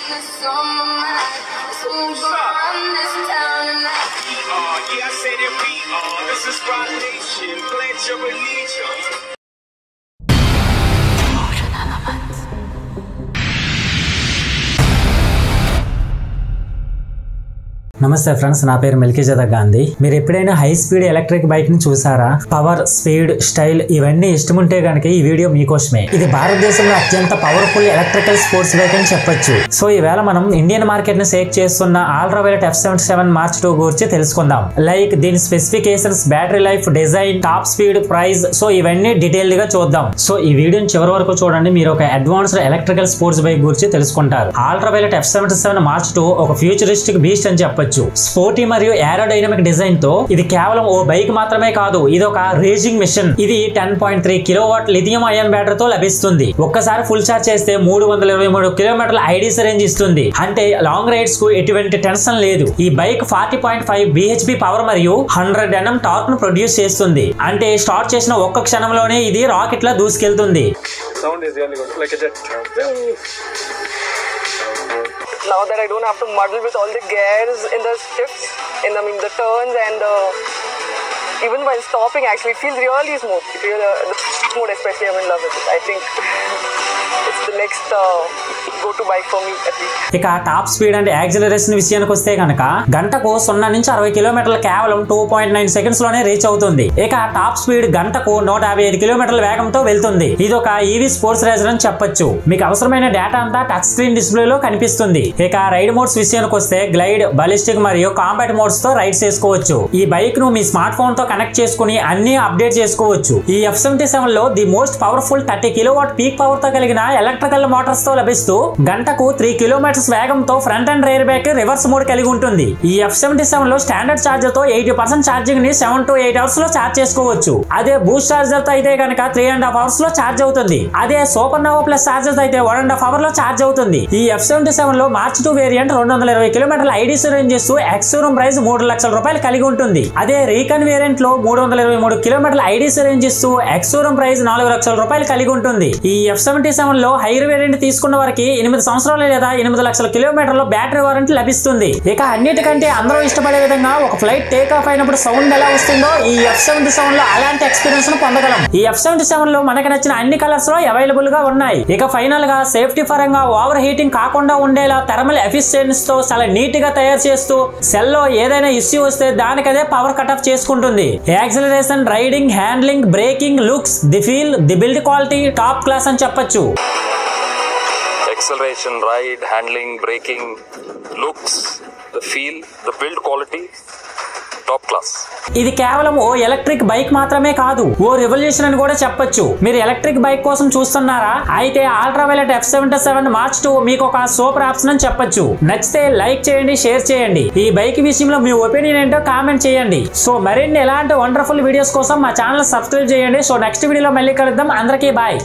Yeah, I say that we are. This is Rock Nation. Pledge your allegiance. నమస్తే friends, నా పేరు మిల్కీజాదా గాంధీ. మీరు ఎప్పుడైనా హై స్పీడ్ ఎలక్ట్రిక్ బైక్ ని చూసారా? పవర్, స్పీడ్, స్టైల్ ఇవన్నీ ఇష్టముంటే గనక ఈ వీడియో మీకోసమే. ఇది భారతదేశంలో అత్యంత పవర్ఫుల్ ఎలక్ట్రికల్ స్పోర్ట్స్ బైక్ అని చెప్పొచ్చు. సో ఈవేళ మనం ఇండియన్ మార్కెట్ ని షేక్ చేస్తున్న అల్ట్రావైలెట్ F77 మార్చ్ 2 గురించి తెలుసుకుందాం. లైక్ దీని specifications, battery life, design, top speed, price, so ఇవన్నీ డీటెయిల్ గా చూద్దాం. సో ఈ వీడియోని చివరి వరకు చూడండి. మీరు ఒక అడ్వాన్స్డ్ ఎలక్ట్రికల్ స్పోర్ట్స్ బైక్ గురించి తెలుసుకుంటారు. అల్ట్రావైలెట్ F77 మార్చ్ 2 ఒక ఫ్యూచరిస్టిక్ బీస్ట్ అని చెప్పొచ్చు. స్పోర్టీ మరియు ఏరోడైనమిక్ డిజైన్ తో ఇది కేవలం ఓ బైక్ మాత్రమే కాదు, ఇది ఒక రేసింగ్ మిషన్. ఇది 10.3 కిలోవాట్ లిథియం అయాన్ బ్యాటరీతో లభిస్తుంది. ఒక్కసారి ఫుల్ ఛార్జ్ చేస్తే 323 కిలోమీటర్ల ఐడీసీ రేంజ్ ఇస్తుంది. అంటే లాంగ్ రైడ్స్ కు ఎటువంటి టెన్షన్ లేదు. ఈ బైక్ 40.5 bhp పవర్ మరియు 100 Nm టార్క్ ను ప్రొడ్యూస్ చేస్తుంది. అంటే స్టార్ట్ చేసిన ఒక్క క్షణంలోనే ఇది రాకెట్ లా దూసుకెళ్తుంది. Now that I don't have to muddle with all the gears in the shifts, the turns, and even while stopping, actually it feels really smooth. The mode especially, I'm in love with it. I think it's the next go-to bike for me at least. ఇక top speed and acceleration విషయానికి వస్తే కనుక గంటకు 0 నుంచి 60 కిలోమీటర్లు కేవలం 2.9 seconds లోనే reach అవుతుంది. ఇక టాప్ స్పీడ్ గంటకు 155 కిలోమీటర్ల వేగంతో వెళ్తుంది. ఇది ఒక ఈవీ స్పోర్ట్స్ రేసర్ అని చెప్పొచ్చు. మీకు అవసరమైన డేటా అంతా టచ్ స్క్రీన్ డిస్ప్లే లో కనిపిస్తుంది. ఇక రైడ్ మోడ్స్ విషయానికి వస్తే గ్లైడ్, బాలిస్టిక్ మరియు కాంబాట్ మోడ్స్ తో రైడ్ చేసుకోవచ్చు. ఈ బైక్ ను మీ స్మార్ట్ ఫోన్ తో కనెక్ట్ చేసుకుని అన్ని అప్డేట్ చేసుకోవచ్చు. ఈ F77 లో the most powerful 30 kilowatt peak power తో కలిగిన ఎలక్ట్రికల్ మోటార్స్ తో లభిస్తూ గంటకు 3 కిలోమీటర్స్ వేగంతో front and rare back reverse mode కలిగి ఉంటుంది. ఈ F77 లో స్టాండర్డ్ చార్జర్ తో 80% ఛార్జింగ్ ని 7 to 8 అవర్స్ లో ఛార్జ్ చేసుకోవచ్చు. అదే బూస్ట్ చార్జర్ తో అయితే కనుక 3.5 అవర్స్ లో ఛార్జ్ అవుతుంది. అదే సూపర్ నోవా ప్లస్ చార్జర్ తో అయితే 1.5 అవర్ లో ఛార్జ్ అవుతుంది. ఈ F77 లో మార్చ్ 2 వేరియంట్ 220 కిలోమీటర్ల ఐడీసీ రేంజ్ ఇస్తూ ఎక్స్-షోరూమ్ ప్రైస్ 3 లక్షల రూపాయలు కలిగి ఉంటుంది. అదే రీకన్ వేరియంట్ లో 323 కిలోమీటర్ల ఐడీసీ రేంజ్ ఇస్తూ ఎక్స్-షోరూమ్ ప్రైస్ 4 లక్షల రూపాయలు కలిగి ఉంటుంది. ఈ F77 లో హైర్ వేరియంట్ తీసుకున్న వారికి 8 సంవత్సరాలు లేదా 8 లక్షల కిలోమీటర్ల బ్యాటరీ వారంటీ లభిస్తుంది. ఇక అన్నిటికంటే అందరూ ఇష్టపడే విధంగా ఒక ఫ్లైట్ టేక్ ఆఫ్ అయినప్పుడు సౌండ్ ఎలా వస్తుందో ఈ F77 లో అలాంటి ఎక్స్పీరియన్స్ ను పొందగలం. ఈ F77 లో మనకి నచ్చిన అన్ని కలర్స్ లో అవైలబుల్ గా ఉన్నాయి. ఇక ఫైనల్ గా సేఫ్టీ పరంగా ఓవర్ హీటింగ్ కాకుండా ఉండేలా థర్మల్ ఎఫిషియన్సీ తో చాలా నీట్ గా తయారు చేస్తూ సెల్ లో ఏదైనా ఇష్యూ వస్తే దానికదే పవర్ కట్ ఆఫ్ చేసుకుంటుంది. Acceleration, riding, handling, breaking, looks, the feel, the build quality top class అని చెప్పొచ్చు. Acceleration, ride, handling, braking, looks, the feel, the build quality, top class. ఇది కేవలం ఓ ఎలక్ట్రిక్ బైక్ మాత్రమే కాదు, ఓ రెవల్యూషన్ అని కూడా చెప్పొచ్చు. మీరు ఎలక్ట్రిక్ బైక్ కోసం చూస్తున్నారా? అయితే అల్ట్రావైలెట్ F77 మార్చ్ 2 మీకు ఒక సూపర్ ఆప్షన్ అని చెప్పొచ్చు. నచ్చితే లైక్ చేయండి, షేర్ చేయండి. ఈ బైక్ విషయంలో మీ ఒపీనియన్ ఏంటో కామెంట్ చేయండి. సో మరిన్ని ఎలాంటి వండర్ఫుల్ వీడియోస్ కోసం మా ఛానల్ సబ్స్క్రైబ్ చేయండి. సో నెక్స్ట్ వీడియోలో మళ్ళీ కలుద్దాం. అందరికీ బాయ్.